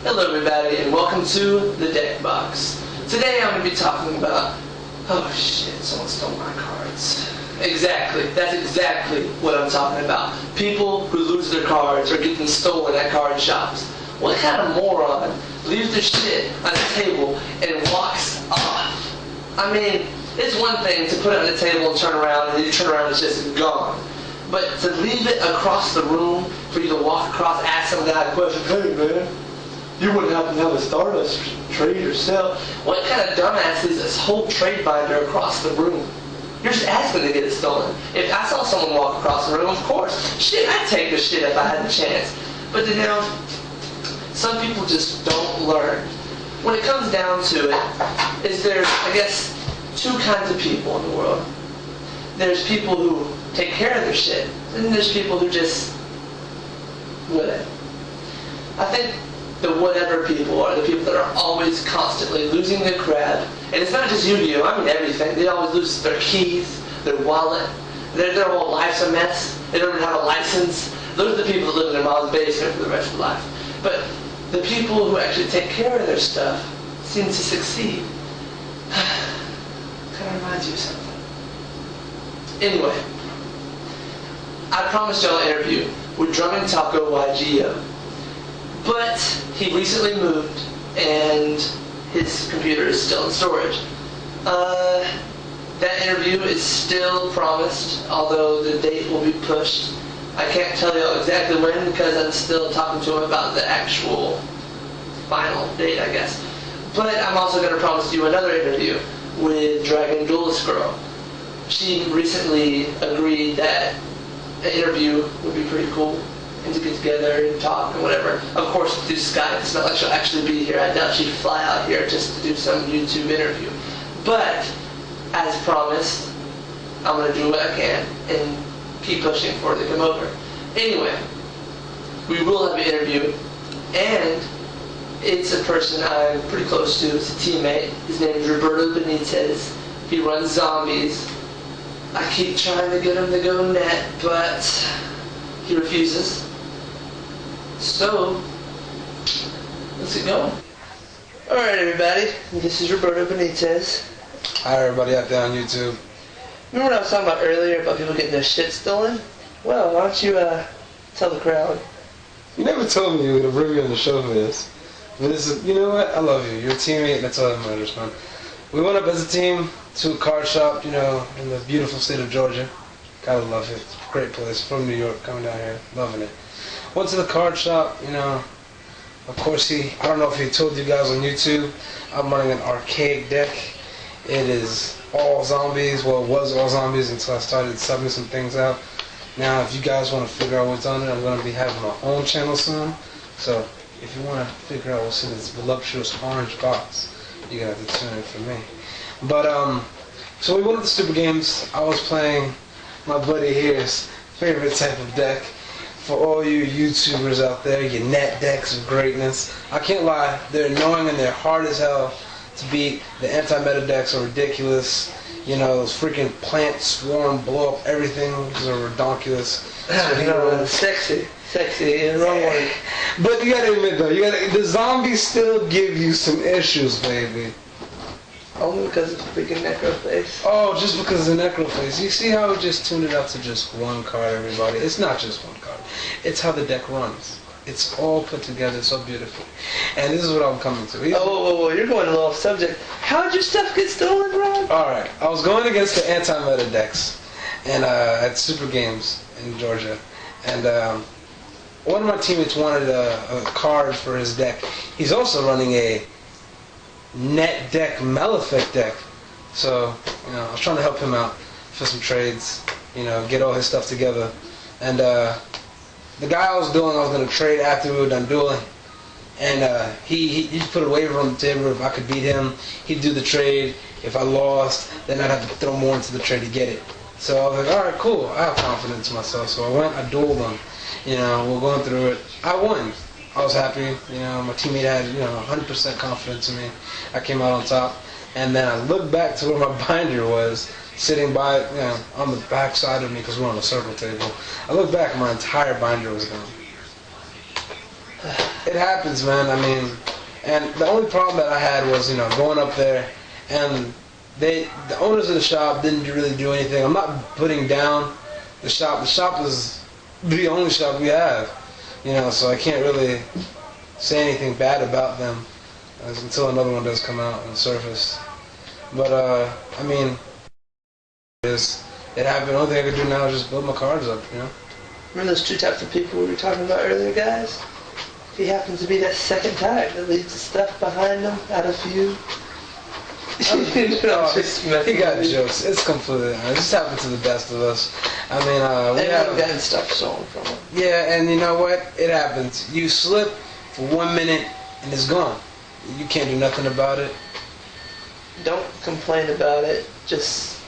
Hello everybody and welcome to the Deck Box. Today I'm going to be talking about, oh shit, someone stole my cards. Exactly, that's exactly what I'm talking about. People who lose their cards or get them stolen at card shops. What kind of moron leaves their shit on the table and walks off? I mean, it's one thing to put it on the table and turn around and then you turn around and it's just gone. But to leave it across the room for you to walk across, ask some guy a question, hey man, you wouldn't happen to have a Stardust trade yourself? What kind of dumbass is this whole trade binder across the room? You're just asking to get it stolen. If I saw someone walk across the room, of course, shit, I'd take the shit if I had the chance. But you know, some people just don't learn. When it comes down to it, is there's, I guess, two kinds of people in the world. There's people who take care of their shit, and then there's people who just with it. I think the whatever people are the people that are always constantly losing their crap. And it's not just Yu-Gi-Oh! I mean everything. They always lose their keys, their wallet, their whole life's a mess. They don't even have a license. Those are the people that live in their mom's basement for the rest of their life. But the people who actually take care of their stuff seem to succeed. Kind of reminds you of something. Anyway, I promised y'all an interview with Drumming Taco YGO. But he recently moved and his computer is still in storage. That interview is still promised, although the date will be pushed. I can't tell you exactly when because I'm still talking to him about the actual final date, I guess. But I'm also going to promise you another interview with Dragon Duelist Girl. She recently agreed that an interview would be pretty cool and to get together and talk and whatever. Of course, through Skype. It's not like she'll actually be here. I doubt she'd fly out here just to do some YouTube interview. But, as promised, I'm going to do what I can and keep pushing for her to come over. Anyway, we will have an interview, and it's a person I'm pretty close to. It's a teammate. His name is Roberto Benitez. He runs Zombies. I keep trying to get him to go net, but he refuses. So, let's get going. Alright everybody, this is Roberto Benitez. Hi everybody out there on YouTube. Remember what I was talking about earlier about people getting their shit stolen? Well, why don't you tell the crowd? You never told me you were going to bring me on the show for this. But this is, you know what? I love you. You're a teammate, that's all that matters, man. We went up as a team to a card shop, you know, in the beautiful state of Georgia. Gotta love it. Great place. From New York, coming down here, loving it. Went to the card shop, you know. Of course, I don't know if he told you guys on YouTube, I'm running an archaic deck. It is all zombies. Well, it was all zombies until I started subbing some things out. Now, if you guys want to figure out what's on it, I'm going to be having my own channel soon. So, if you want to figure out what's in this voluptuous orange box, you're going to have to tune in for me. But, so we went to the Super Games. I was playing my buddy here's favorite type of deck. For all you YouTubers out there, your net decks of greatness. I can't lie, they're annoying and they're hard as hell to beat. The anti-meta decks are ridiculous. You know, those freaking plant swarm blow up everything, which is redonkulous. No, sexy, wrong one. But you gotta admit though, the zombies still give you some issues, baby. Only because it's freaking Necroface. Oh, just because of the Necroface. You see how we just tuned it out to just one card, everybody? It's not just one card. It's how the deck runs. It's all put together so beautifully. And this is what I'm coming to. Oh, you're going a little off subject. How'd your stuff get stolen, bro? Alright, I was going against the anti-meta decks and at Super Games in Georgia. And one of my teammates wanted a card for his deck. He's also running a net deck Malefic deck, so you know I was trying to help him out for some trades, you know, get all his stuff together. And the guy I was going to trade after we were done dueling, and he put a waiver on the table. If I could beat him, he'd do the trade. If I lost, then I'd have to throw more into the trade to get it. So I was like, alright, cool, I have confidence in myself. So I went, I dueled him, you know, we're going through it. I won. I was happy, you know, my teammate had, you know, 100% confidence in me. I came out on top, and then I looked back to where my binder was, sitting by, you know, on the back side of me because we're on a circle table. I looked back and my entire binder was gone. It happens, man. I mean, and the only problem that I had was, going up there, and the owners of the shop didn't really do anything. I'm not putting down the shop. The shop is the only shop we have, so I can't really say anything bad about them until another one does come out and surface. But I mean, it happened. The only thing I could do now is just build my cards up, Remember those two types of people we were talking about earlier, guys? He happens to be that second type that leaves the stuff behind him out of view. He got jokes. It's completely. It just happened to the best of us. I mean, we have gotten stuff stolen from him. Yeah, and you know what? It happens. You slip for 1 minute and it's gone. You can't do nothing about it. Don't complain about it. Just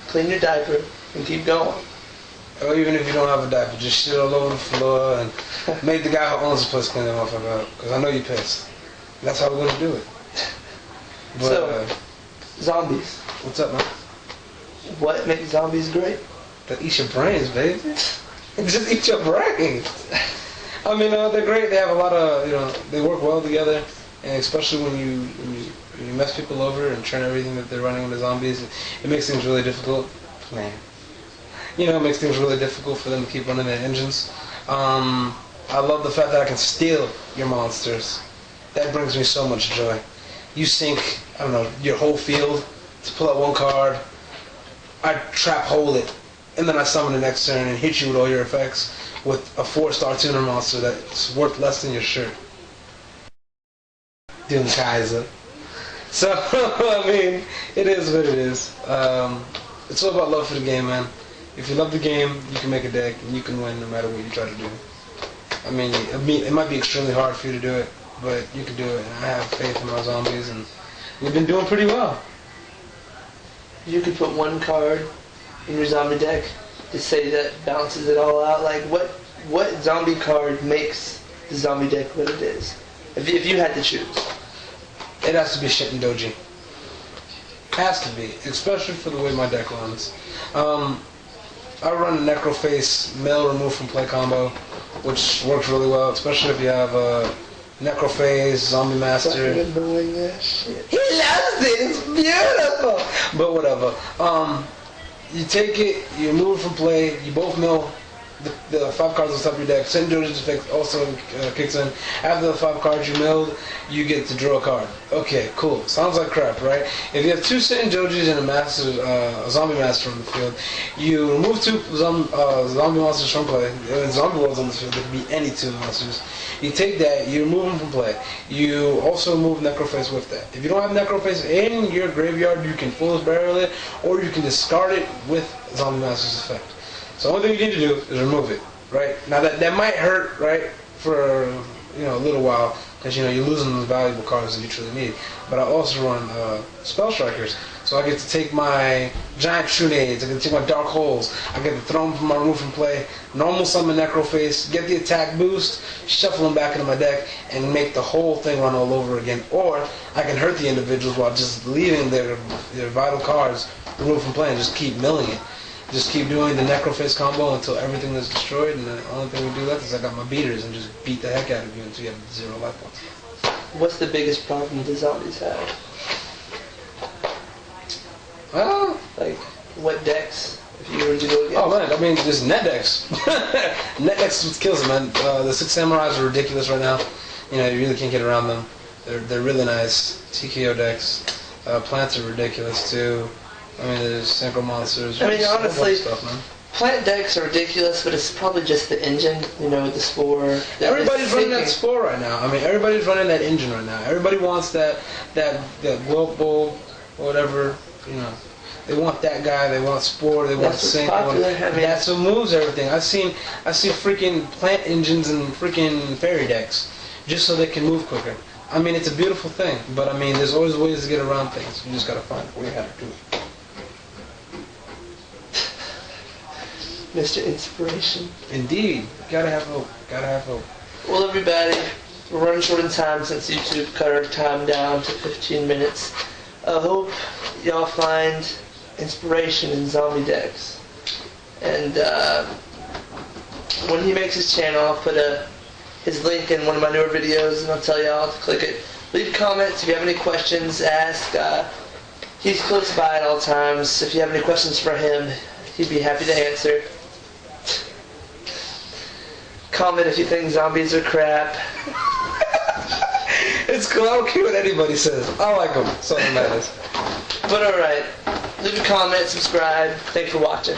clean your diaper and keep going. Or even if you don't have a diaper, just shit all over the floor and make the guy who owns the place clean that motherfucker up. Because I know you're pissed. That's how we're going to do it. But, so, zombies. What's up, man? What makes zombies great? They eat your brains, baby. Just eat your brains. I mean, they're great. They have a lot of, they work well together. And especially when you mess people over and turn everything that they're running into zombies, it makes things really difficult. Man. It makes things really difficult for them to keep running their engines. I love the fact that I can steal your monsters. That brings me so much joy. You sink, I don't know, your whole field to pull out one card. I trap hole it, and then I summon the next turn and hit you with all your effects with a 4-star tuner monster that's worth less than your shirt. Doom Kaiser. So, I mean, it is what it is. It's all about love for the game, man. If you love the game, you can make a deck and you can win no matter what you try to do. I mean, it might be extremely hard for you to do it, but you can do it. And I have faith in my zombies, and we've been doing pretty well. You could put one card in your zombie deck to say that balances it all out. Like, what zombie card makes the zombie deck what it is? If you had to choose. It has to be Shinten Doji. Has to be, especially for the way my deck runs. I run a Necroface Mill Remove from Play combo, which works really well, especially if you have a Necrophase, Zombie Master. He loves it, it's beautiful! But whatever. You take it, you move it from play, you both mill the 5 cards on top of your deck. Shinten Doji's effect also kicks in. After the 5 cards you milled, you get to draw a card. Okay, cool. Sounds like crap, right? If you have 2 Shinten Dojis and a Zombie Master on the field, you remove 2 zombie monsters from play. Zombie worlds on the field, there can be any 2 monsters. You take that, you remove them from play. You also remove Necroface with that. If you don't have Necroface in your graveyard, you can Fool's Barrel it, or you can discard it with Zombie Master's effect. So the only thing you need to do is remove it, right? Now that might hurt, right, for a little while, because you're losing those valuable cards that you truly need. But I also run Spell Strikers, so I get to take my Giant Trunades, I get to take my Dark Holes, I get to throw them from my remove from play, normal summon Necroface, get the attack boost, shuffle them back into my deck, and make the whole thing run all over again. Or I can hurt the individuals while just leaving their vital cards removed from play and just keep milling it. Just keep doing the Necroface combo until everything is destroyed, and the only thing we do left is I got my beaters and just beat the heck out of you until you have 0 life points. What's the biggest problem the zombies have? Well, like, what decks, if you were to go against? Oh man, I mean, just net decks. Net decks is what kills them, man. The 6 Samurais are ridiculous right now. You really can't get around them. They're really nice. TKO decks. Plants are ridiculous too. I mean, there's Synchro Monsters. I mean, honestly, stuff, man. Plant decks are ridiculous, but it's probably just the engine, with the Spore. Everybody's running that Spore right now. I mean, everybody's running that engine right now. Everybody wants that Glow Bowl or whatever, They want that guy, they want Spore, they want Synchro. That's what moves everything. I see freaking plant engines and freaking fairy decks, just so they can move quicker. I mean, it's a beautiful thing, but I mean, there's always ways to get around things. You just gotta find a way how to do it. Mr. Inspiration. Indeed. Gotta have hope. Gotta have hope. Well, everybody, we're running short in time since YouTube cut our time down to 15 minutes. I hope y'all find inspiration in zombie decks. And when he makes his channel, I'll put a his link in one of my newer videos, and I'll tell y'all to click it. Leave comments if you have any questions. Ask. He's close by at all times. If you have any questions for him, he'd be happy to answer. Comment if you think zombies are crap. It's cool. I don't care what anybody says. I like them. So it matters. But alright. Leave a comment, subscribe. Thanks for watching.